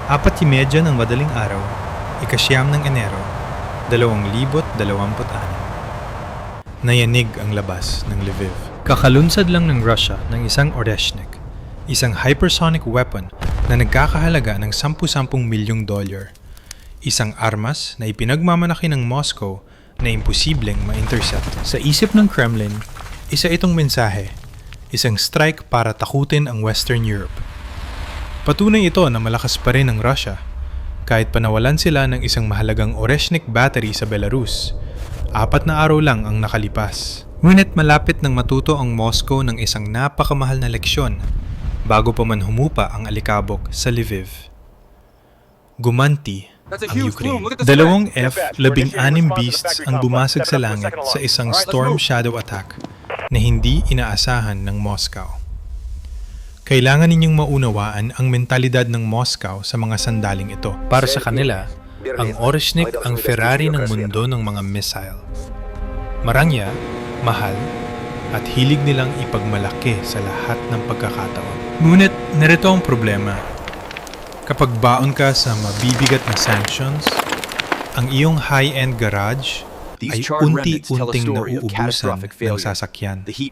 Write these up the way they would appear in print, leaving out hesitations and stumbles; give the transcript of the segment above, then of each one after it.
4:30 ng madaling araw, ika-9 ng Enero, 2026. Nayanig ang labas ng Lviv. Kakalunsad lang ng Russia ng isang Oreshnik, isang hypersonic weapon na nagkakahalaga ng $10 milyong. Isang armas na ipinagmamalaki ng Moscow na imposibleng ma-intercept. Sa isip ng Kremlin, isa itong mensahe, isang strike para takutin ang Western Europe. Patunay ito na malakas pa rin ang Russia, kahit panawalan sila ng isang mahalagang Oreshnik battery sa Belarus. 4 na araw lang ang nakalipas. Ngunit malapit nang matuto ang Moscow ng isang napakamahal na leksyon bago pa man humupa ang alikabok sa Lviv. Gumanti ang Ukraine. 2 F-16 Beasts ang bumasag sa langit sa isang storm shadow attack na hindi inaasahan ng Moscow. Kailangan ninyong maunawaan ang mentalidad ng Moscow sa mga sandaling ito. Para sa kanila, ang Oreshnik ang Ferrari ng mundo ng mga missile. Marangya, mahal, at hilig nilang ipagmalaki sa lahat ng pagkakataon. Ngunit narito ang problema. Kapag baon ka sa mabibigat na sanctions, ang iyong high-end garage ay unti-unting nauubusan ng sasakyan. 4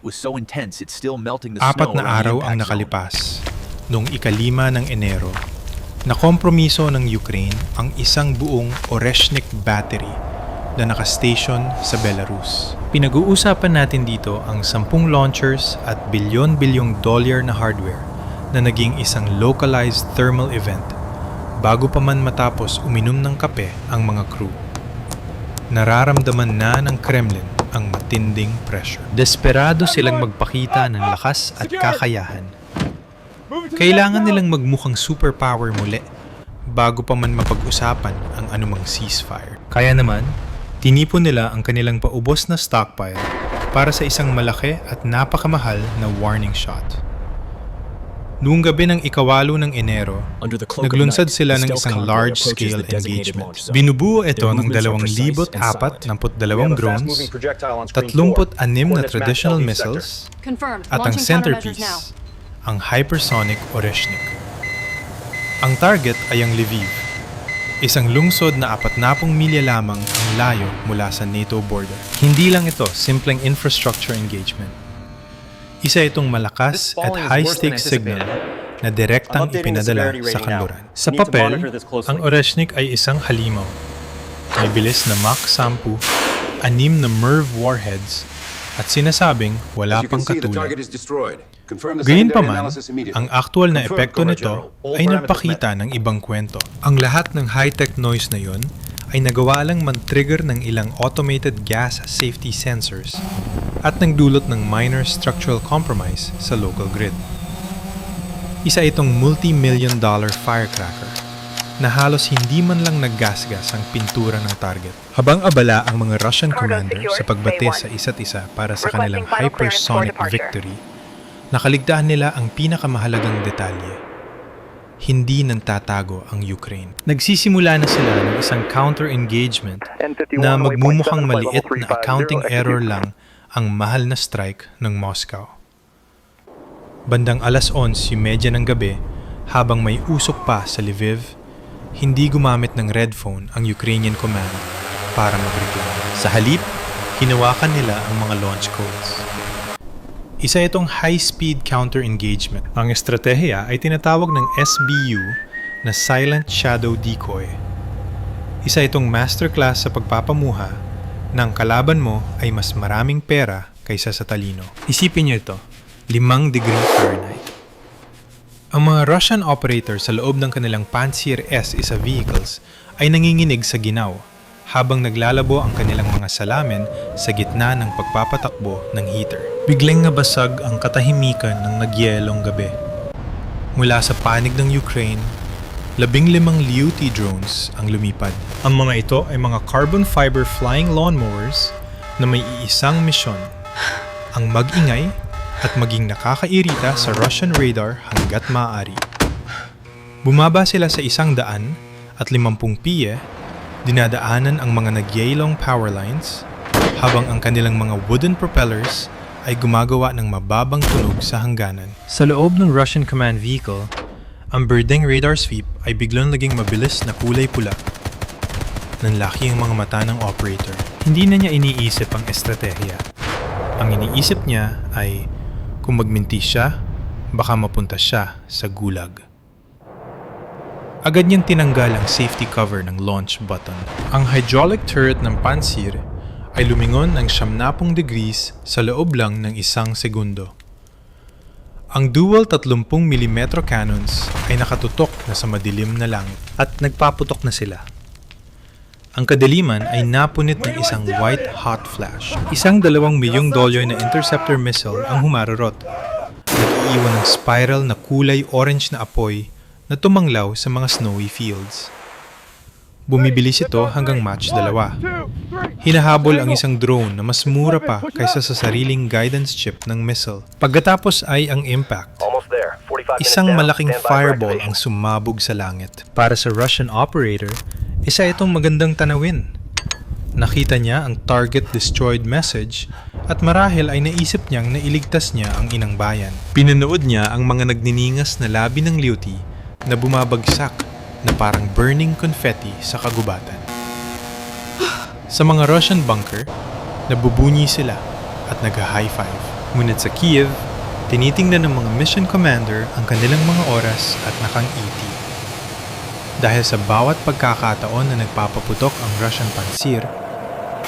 na araw ang nakalipas, noong ika-5 ng Enero, nakompromiso ng Ukraine ang isang buong Oreshnik battery na nakastation sa Belarus. Pinag-uusapan natin dito ang 10 launchers at bilyon-bilyong dollar na hardware na naging isang localized thermal event bago pa man matapos uminom ng kape ang mga crew. Nararamdaman na ng Kremlin ang matinding pressure. Desperado silang magpakita ng lakas at kakayahan. Kailangan nilang magmukhang superpower muli bago pa man mapag-usapan ang anumang ceasefire. Kaya naman, tinipon nila ang kanilang paubos na stockpile para sa isang malaki at napakamahal na warning shot. Noong gabi ng ika-8 ng Enero, naglunsad sila ng isang large-scale engagement. Binubuo ito ng 2,042 drones, 36 na traditional missiles, at ang centerpiece, ang hypersonic Oreshnik. Ang target ay ang Lviv, isang lungsod na 40 milya lamang ang layo mula sa NATO border. Hindi lang ito simpleng infrastructure engagement. Isa itong malakas at high-stakes signal na direktang ipinadala sa kanluran. Sa papel, ang Oreshnik ay isang halimaw. May bilis na Mach 10, 6 na MIRV warheads, at sinasabing wala pang katulad. Gayunpaman, ang aktual na epekto nito ay nagpakita ng ibang kwento. Ang lahat ng high-tech noise na yon ay nagawa lang man-trigger ng ilang automated gas safety sensors at nagdulot ng minor structural compromise sa local grid. Isa itong multi-million dollar firecracker na halos hindi man lang naggasgas ang pintura ng target. Habang abala ang mga Russian commander sa pagbate sa isa't isa para sa kanilang hypersonic victory, nakaligtaan nila ang pinakamahalagang detalye. Hindi nagtatago ang Ukraine. Nagsisimula na sila ng isang counter-engagement na magmumukhang maliit na accounting error lang ang mahal na strike ng Moscow. Bandang 11:30 ng gabi, habang may usok pa sa Lviv, hindi gumamit ng red phone ang Ukrainian command para magreklamo. Sa halip, hinawakan nila ang mga launch codes. Isa itong high-speed counter-engagement. Ang estratehiya ay tinatawag ng SBU na Silent Shadow Decoy. Isa itong masterclass sa pagpapamuha na ang kalaban mo ay mas maraming pera kaysa sa talino. Isipin niyo ito, 5 degree Fahrenheit. Ang mga Russian operators sa loob ng kanilang Pantsir S-1 vehicles ay nanginginig sa ginaw habang naglalabo ang kanilang mga salamin sa gitna ng pagpapatakbo ng heater. Biglang nabasag ang katahimikan ng nagyelong gabi. Mula sa panig ng Ukraine, 15 Lyuti drones ang lumipad. Ang mga ito ay mga carbon fiber flying lawnmowers na may iisang misyon, ang mag-ingay at maging nakakairita sa Russian radar hanggat maaari. Bumaba sila sa 150 piye, dinadaanan ang mga nagyaylong power lines, habang ang kanilang mga wooden propellers ay gumagawa ng mababang tunog sa hangganan. Sa loob ng Russian command vehicle, Ang birding radar sweep ay biglang naging mabilis na kulay pula. Nanlaki ang mga mata ng operator. Hindi na niya iniisip ang estratehiya. Ang iniisip niya ay kung magminti siya, baka mapunta siya sa gulag. Agad niyang tinanggal ang safety cover ng launch button. Ang hydraulic turret ng Pantsir ay lumingon ng 70 degrees sa loob lang ng 1 segundo. Ang dual 30mm cannons ay nakatutok na sa madilim na langit at nagpaputok na sila. Ang kadiliman ay napunit ng isang white-hot flash. Isang $2 milyong na interceptor missile ang humarurot. Nag-iiwan ng spiral na kulay orange na apoy na tumanglaw sa mga snowy fields. Bumibilis ito hanggang Mach 2. Hinahabol ang isang drone na mas mura pa kaysa sa sariling guidance chip ng missile. Pagkatapos ay ang impact. Isang malaking fireball ang sumabog sa langit. Para sa Russian operator, isa itong magandang tanawin. Nakita niya ang target destroyed message at marahil ay naisip niyang nailigtas niya ang inang bayan. Pinanood niya ang mga nagniningas na labi ng liuti na bumabagsak na parang burning confetti sa kagubatan. Sa mga Russian bunker, nabubunyi sila at nag-high five. Ngunit sa Kiev, tinitingnan ng mga mission commander ang kanilang mga oras at nakang-80. Dahil sa bawat pagkakataon na nagpapaputok ang Russian Pantsir,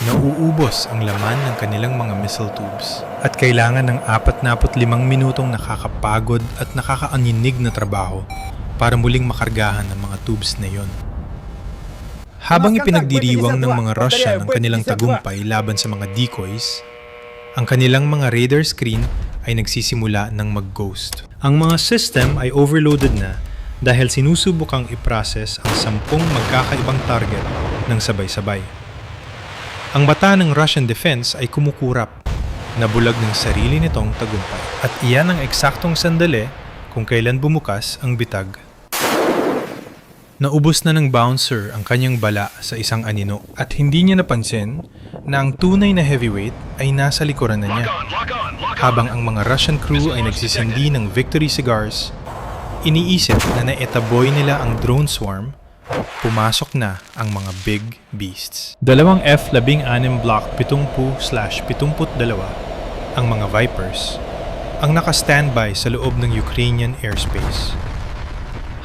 nauubos ang laman ng kanilang mga missile tubes. At kailangan ng 45 minutong nakakapagod at nakakaanginig na trabaho para muling makargahan ng mga tubes na yon. Habang ipinagdiriwang ng mga Russian ang kanilang tagumpay laban sa mga decoys, ang kanilang mga radar screen ay nagsisimula ng mag-ghost. Ang mga system ay overloaded na dahil sinusubukang i-process ang 10 magkakaibang target ng sabay-sabay. Ang mata ng Russian defense ay kumukurap, nabulag ng sarili nitong tagumpay. At iyan ang eksaktong sandali kung kailan bumukas ang bitag. Naubos na ng bouncer ang kanyang bala sa isang anino at hindi niya napansin na ang tunay na heavyweight ay nasa likuran na niya. Habang ang mga Russian crew ay nagsisindi ng victory cigars, iniisip na naetaboy nila ang drone swarm, pumasok na ang mga big beasts. Dalawang F-16 Block 70/72 ang mga Vipers ang naka-standby sa loob ng Ukrainian airspace.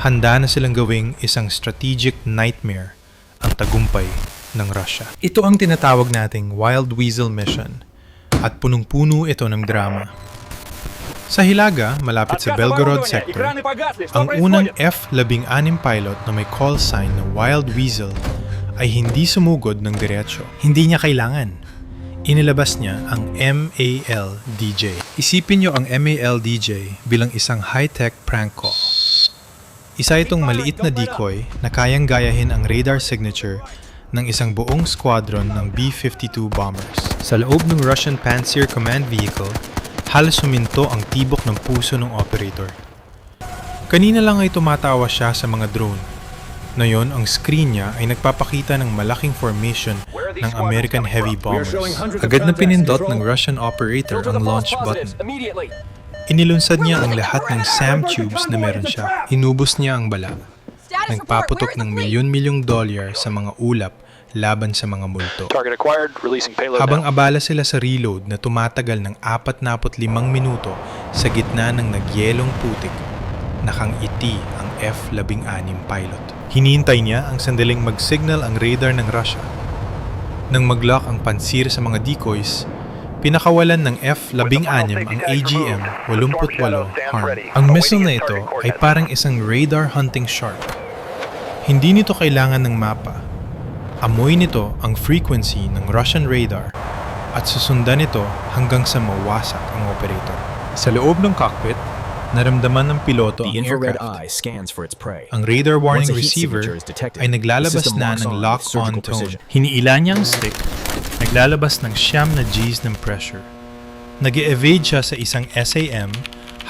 Handa na silang gawing isang strategic nightmare ang tagumpay ng Russia. Ito ang tinatawag nating Wild Weasel Mission at punong-puno ito ng drama. Sa Hilaga, malapit sa Belgorod sector, ang unang F-16 pilot na may call sign na Wild Weasel ay hindi sumugod ng diretsyo. Hindi niya kailangan. Inilabas niya ang MALDJ. Isipin niyo ang MALDJ bilang isang high-tech prank call. Isa itong maliit na decoy na kayang gayahin ang radar signature ng isang buong squadron ng B-52 bombers. Sa loob ng Russian Pantsir command vehicle, halos huminto ang tibok ng puso ng operator. Kanina lang ay tumatawa siya sa mga drone. Ngayon, ang screen niya ay nagpapakita ng malaking formation ng American heavy bombers. Agad na pinindot ng Russian operator ang launch button. Inilunsad niya ang lahat ng SAM tubes na meron siya. Inubos niya ang bala. Nagpaputok ng milyon-milyong dolyar sa mga ulap laban sa mga multo. Habang abala sila sa reload na tumatagal ng 45 minuto sa gitna ng nagyelong putik, nakangiti ang F-16 pilot. Hinihintay niya ang sandaling mag-signal ang radar ng Russia. Nang mag-lock ang Pantsir sa mga decoys, pinakawalan ng F-16 ang AGM-88 HARM. Ang missile na ito ay parang isang radar hunting shark. Hindi nito kailangan ng mapa. Amoy nito ang frequency ng Russian radar at susundan ito hanggang sa mawasak ang operator. Sa loob ng cockpit, naramdaman ng piloto ang aircraft. Ang radar warning receiver ay naglalabas na ng lock-on tone. Hiniila niya ang stick, naglalabas ng 9 na Gs ng pressure. Nag-evade siya sa isang SAM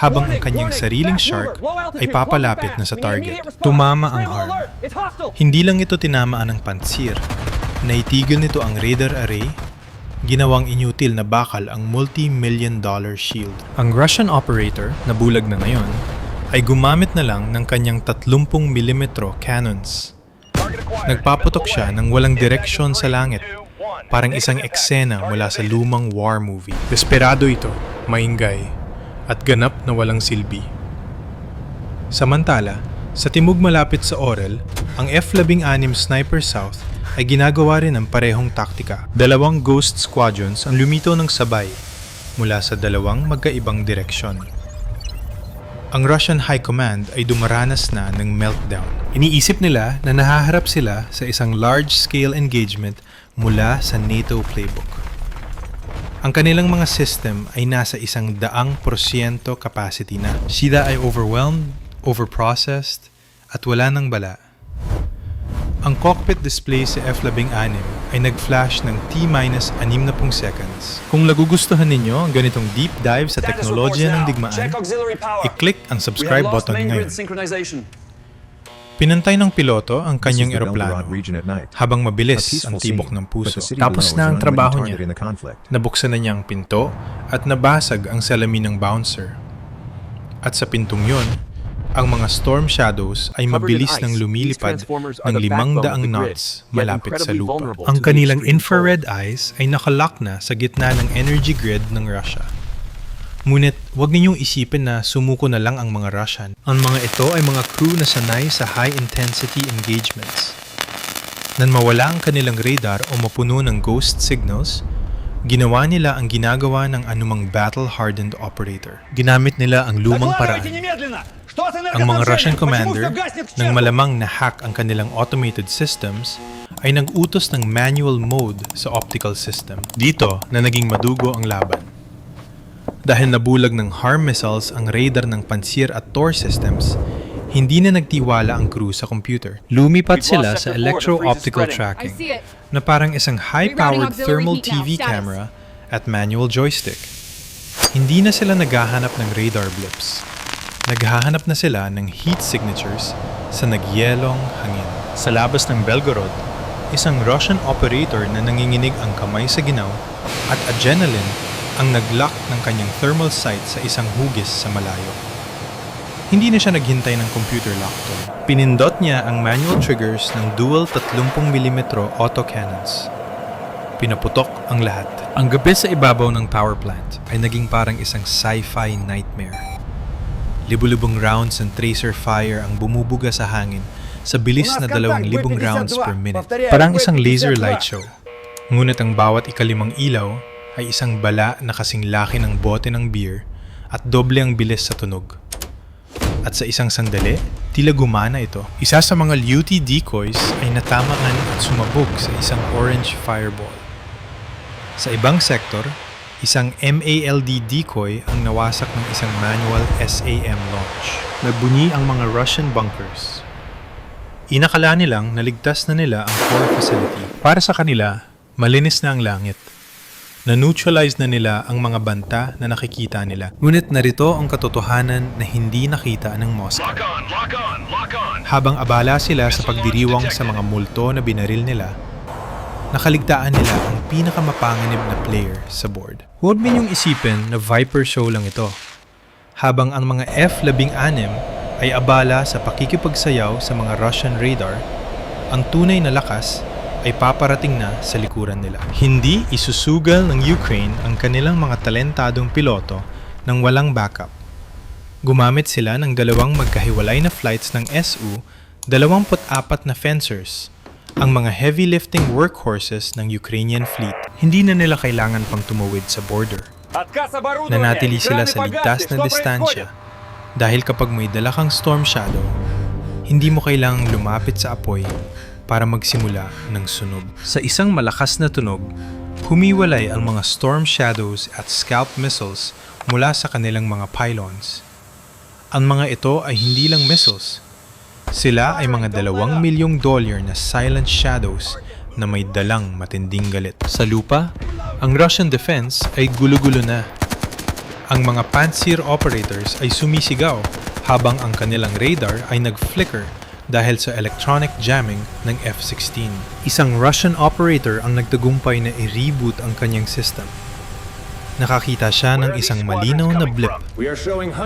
habang ang kanyang sariling shark ay papalapit na sa target. Tumama ang HARM. Hindi lang ito tinamaan ng Pantsir. Naitigil nito ang radar array, ginawang inutil na bakal ang multi-million-dollar shield. Ang Russian operator, na bulag na ngayon, ay gumamit na lang ng kanyang 30mm cannons. Nagpaputok siya ng walang direksyon sa langit, parang isang eksena mula sa lumang war movie. Desperado ito, maingay, at ganap na walang silbi. Samantala, sa timog malapit sa Orel, ang F-16 Sniper South ay ginagawa rin ng parehong taktika. 2 Ghost Squadrons ang lumitaw ng sabay mula sa 2 magkaibang direksyon. Ang Russian High Command ay dumaranas na ng meltdown. Iniisip nila na nahaharap sila sa isang large-scale engagement mula sa NATO playbook. Ang kanilang mga system ay nasa 100% capacity na. Sila ay overwhelmed, overprocessed, at wala nang bala. Ang cockpit display sa F-16 ay nag-flash ng T-60 seconds. Kung nagugustuhan ninyo ang ganitong deep dive sa teknolohiya ng digmaan, i-click ang subscribe button ngayon. Pinantay ng piloto ang kanyang eroplano habang mabilis ang tibok ng puso. Tapos na ang trabaho niya. Nabuksan na niya ang pinto at nabasag ang salamin ng bouncer. At sa pintong yon, ang mga Storm Shadows ay mabilis nang lumilipad ng 500 knots malapit sa lupa. Ang kanilang infrared eyes ay nakalock na sa gitna ng energy grid ng Russia. Ngunit huwag ninyong isipin na sumuko na lang ang mga Russian. Ang mga ito ay mga crew na sanay sa high-intensity engagements. Nang mawala ang kanilang radar o mapuno ng ghost signals, ginawa nila ang ginagawa ng anumang battle-hardened operator. Ginamit nila ang lumang paraan. Ang mga Russian commander, nang malamang na-hack ang kanilang automated systems, ay nag-utos ng manual mode sa optical system. Dito na naging madugo ang laban. Dahil nabulag ng HARM missiles ang radar ng Pantsir at Tor systems, hindi na nagtiwala ang crew sa computer. Lumipat sila sa electro-optical tracking na parang isang high-powered thermal TV camera at manual joystick. Hindi na sila naghahanap ng radar blips. Naghahanap na sila ng heat signatures sa nagyelong hangin. Sa labas ng Belgorod, isang Russian operator na nanginginig ang kamay sa ginaw at adrenaline ang nag-lock ng kanyang thermal sight sa isang hugis sa malayo. Hindi na siya naghintay ng computer lockdown. Pinindot niya ang manual triggers ng dual 30mm autocannons. Pinaputok ang lahat. Ang gabi sa ibabaw ng power plant ay naging parang isang sci-fi nightmare. Libu-libong rounds ng tracer fire ang bumubuga sa hangin sa bilis na 2,000 rounds per minute. Parang isang laser light show. Ngunit ang bawat ikalimang ilaw ay isang bala na kasing laki ng bote ng beer at doble ang bilis sa tunog. At sa isang sandali, tila gumana ito. Isa sa mga LUT decoys ay natamaan at sumabog sa isang orange fireball. Sa ibang sektor, isang MALD decoy ang nawasak ng isang manual SAM launch. Nagbunyi ang mga Russian bunkers. Inakala nilang naligtas na nila ang core facility. Para sa kanila, malinis na ang langit. Na-neutralize na nila ang mga banta na nakikita nila. Ngunit narito ang katotohanan na hindi nakita ng Moscow. Habang abala sila sa pagdiriwang sa mga multo na binaril nila, nakaligtaan nila ang pinakamapanganib na player sa board. Huwag ninyong isipin na Viper show lang ito. Habang ang mga F-16 ay abala sa pakikipagsayaw sa mga Russian radar, ang tunay na lakas ay paparating na sa likuran nila. Hindi isusugal ng Ukraine ang kanilang mga talentadong piloto nang walang backup. Gumamit sila ng 2 magkahiwalay na flights ng Su, 24 na fencers, ang mga heavy lifting workhorses ng Ukrainian fleet. Hindi na nila kailangan pang tumawid sa border. Nanatili sila sa ligtas na distansya dahil kapag may dala kang Storm Shadow, hindi mo kailangang lumapit sa apoy para magsimula ng sunog. Sa isang malakas na tunog, humiwalay ang mga Storm Shadows at Scalp missiles mula sa kanilang mga pylons. Ang mga ito ay hindi lang missiles. Sila ay mga $2 milyong na silent shadows na may dalang matinding galit. Sa lupa, ang Russian defense ay gulo-gulo na. Ang mga Pantsir operators ay sumisigaw habang ang kanilang radar ay nag-flicker dahil sa electronic jamming ng F-16. Isang Russian operator ang nagtagumpay na i-reboot ang kanyang system. Nakakita siya ng isang malinaw na blip,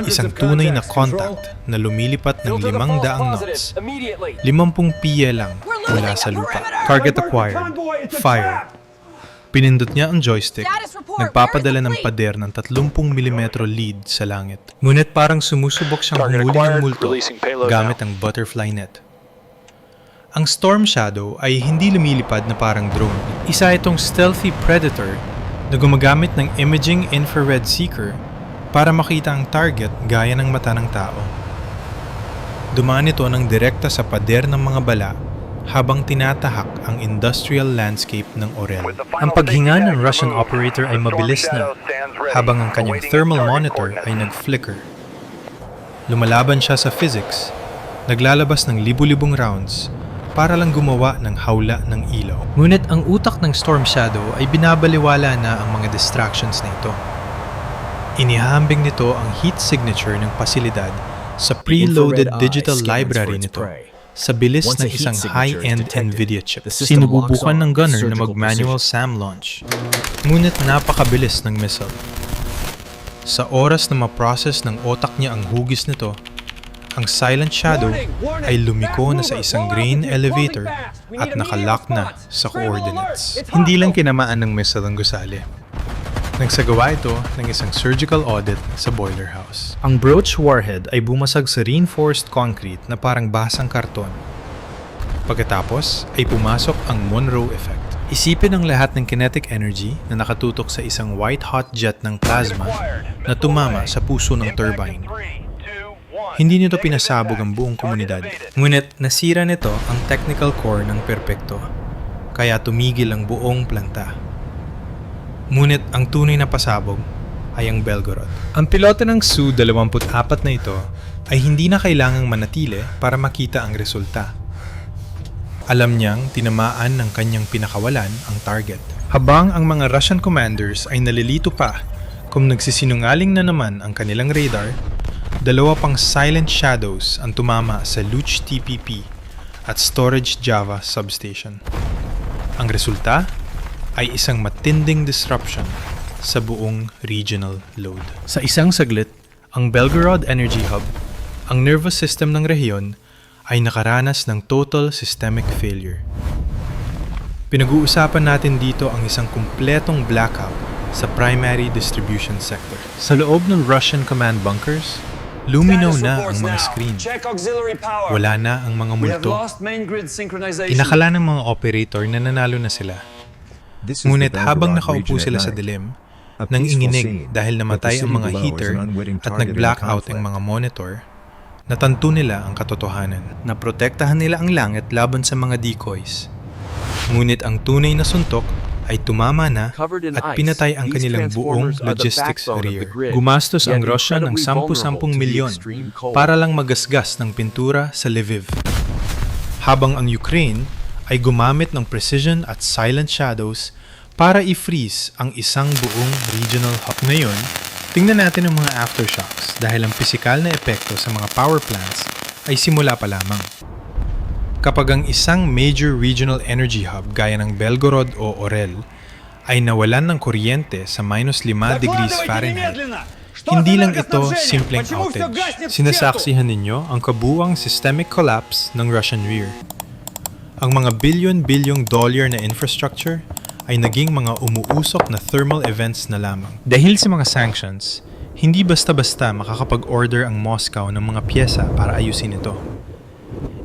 isang tunay na contact na lumilipat ng 500 knots. 50 piye lang mula sa lupa. Target acquired. Fire. Pinindot niya ang joystick, nagpapadala ng pader ng 30mm lead sa langit. Ngunit parang sumusubok siyang humuli ng multo gamit ang butterfly net. Ang Storm Shadow ay hindi lumilipad na parang drone. Isa itong stealthy predator na gumagamit ng imaging infrared seeker para makita ang target gaya ng mata ng tao. Dumaan ito ng direkta sa pader ng mga bala habang tinatahak ang industrial landscape ng Orel. Ang paghinga ng Russian operator ay mabilis na, habang ang kanyang thermal monitor ay nag-flicker. Lumalaban siya sa physics, naglalabas ng libu-libong rounds para lang gumawa ng hawla ng ilaw. Ngunit ang utak ng Storm Shadow ay binabaliwala na ang mga distractions na ito. Inihahambing nito ang heat signature ng pasilidad sa preloaded digital library nito sa bilis ng isang high-end NVIDIA chip. Sinubukan ng gunner na mag-manual SAM launch. Ngunit napakabilis ng missile. Sa oras na ma-process ng otak niya ang hugis nito, ang Silent Shadow ay lumiko na sa isang grain elevator at nakalock na sa coordinates. Hindi lang kinamaan ng missile ang gusali. Nagsagawa ito ng isang surgical audit sa boiler house. Ang broach warhead ay bumasag sa reinforced concrete na parang basang karton. Pagkatapos ay pumasok ang Monroe effect. Isipin ang lahat ng kinetic energy na nakatutok sa isang white-hot jet ng plasma na tumama sa puso ng turbine. Hindi nito pinasabog ang buong komunidad. Ngunit nasira nito ang technical core ng perpekto, kaya tumigil ang buong planta. Ngunit ang tunay na pasabog ay ang Belgorod. Ang piloto ng Su-24 na ito ay hindi na kailangang manatili para makita ang resulta. Alam niyang tinamaan ng kanyang pinakawalan ang target. Habang ang mga Russian commanders ay nalilito pa kung nagsisinungaling na naman ang kanilang radar, dalawa pang Silent Shadows ang tumama sa Luch TPP at Storage Java substation. Ang resulta ay isang matinding disruption sa buong regional load. Sa isang saglit, ang Belgorod Energy Hub, ang nervous system ng rehiyon, ay nakaranas ng total systemic failure. Pinag-uusapan natin dito ang isang kumpletong blackout sa primary distribution sector. Sa loob ng Russian command bunkers, luminaw na ang mga screen. Wala na ang mga multo. Inakala ng mga operator na nanalo na sila. Ngunit habang nakaupo sila sa dilim, nanginginig dahil namatay ang mga heater at nag-blackout ang mga monitor, natanto nila ang katotohanan. Naprotektahan nila ang langit laban sa mga decoys. Ngunit ang tunay na suntok ay tumama na at pinatay ang kanilang buong logistics rear. Gumastos ang Russia ng 10-10 milyon para lang magasgas ng pintura sa Lviv. Habang ang Ukraine ay gumamit ng precision at silent shadows para i-freeze ang isang buong regional hub. Ngayon, tingnan natin ang mga aftershocks dahil ang pisikal na epekto sa mga power plants ay simula pa lamang. Kapag ang isang major regional energy hub gaya ng Belgorod o Orel ay nawalan ng kuryente sa -5 degrees Fahrenheit, hindi lang ito simpleng outage. Sinasaksihan ninyo ang kabuuang systemic collapse ng Russian rear. Ang mga bilyon-bilyong dollar na infrastructure ay naging mga umuusok na thermal events na lamang. Dahil sa mga sanctions, hindi basta-basta makakapag-order ang Moscow ng mga pyesa para ayusin ito.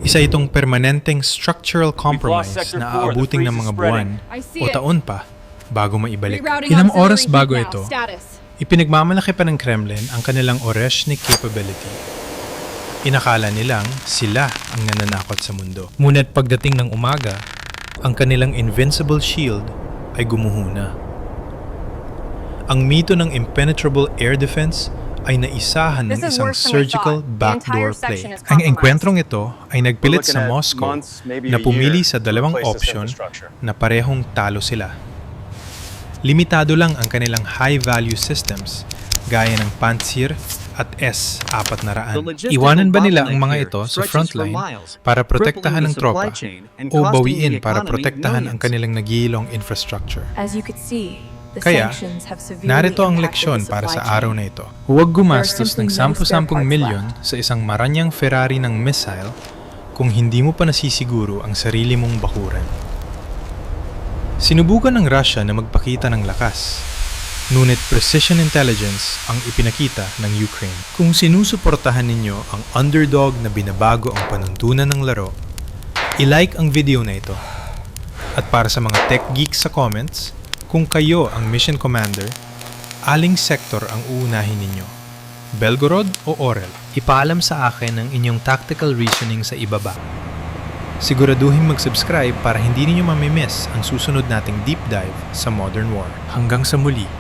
Isa itong permanenteng structural compromise na aabuting ng mga buwan o taon pa bago maibalik. Ilang oras bago ito, ipinagmamalaki pa ng Kremlin ang kanilang Oreshnik capability. Inakala nilang sila ang nananakot sa mundo. Ngunit pagdating ng umaga, ang kanilang invincible shield ay gumuhuna. Ang mito ng impenetrable air defense ay naisahan ng isang surgical backdoor play. Ang engkwentrong ito ay nagpilit sa Moscow na pumili sa dalawang opsyon na parehong talo sila. Limitado lang ang kanilang high-value systems gaya ng Pantsir at S-400. Iwanan ba nila ang mga ito sa frontline para protektahan ang tropa o bawiin para protektahan ang kanilang nagihilong infrastructure? As you could see, Kaya, narito ang leksyon para sa araw na ito. Huwag gumastos ng 10-10 milyon sa isang maranyang Ferrari ng missile kung hindi mo pa nasisiguro ang sarili mong bakuran. Sinubukan ng Russia na magpakita ng lakas, ngunit precision intelligence ang ipinakita ng Ukraine. Kung sinusuportahan ninyo ang underdog na binabago ang panuntunan ng laro, i-like ang video na ito. At para sa mga tech geeks sa comments, kung kayo ang mission commander, aling sektor ang uunahin ninyo? Belgorod o Orel? Ipaalam sa akin ang inyong tactical reasoning sa ibaba. Siguraduhin mag-subscribe para hindi ninyo mamimiss ang susunod nating deep dive sa Modern War. Hanggang sa muli!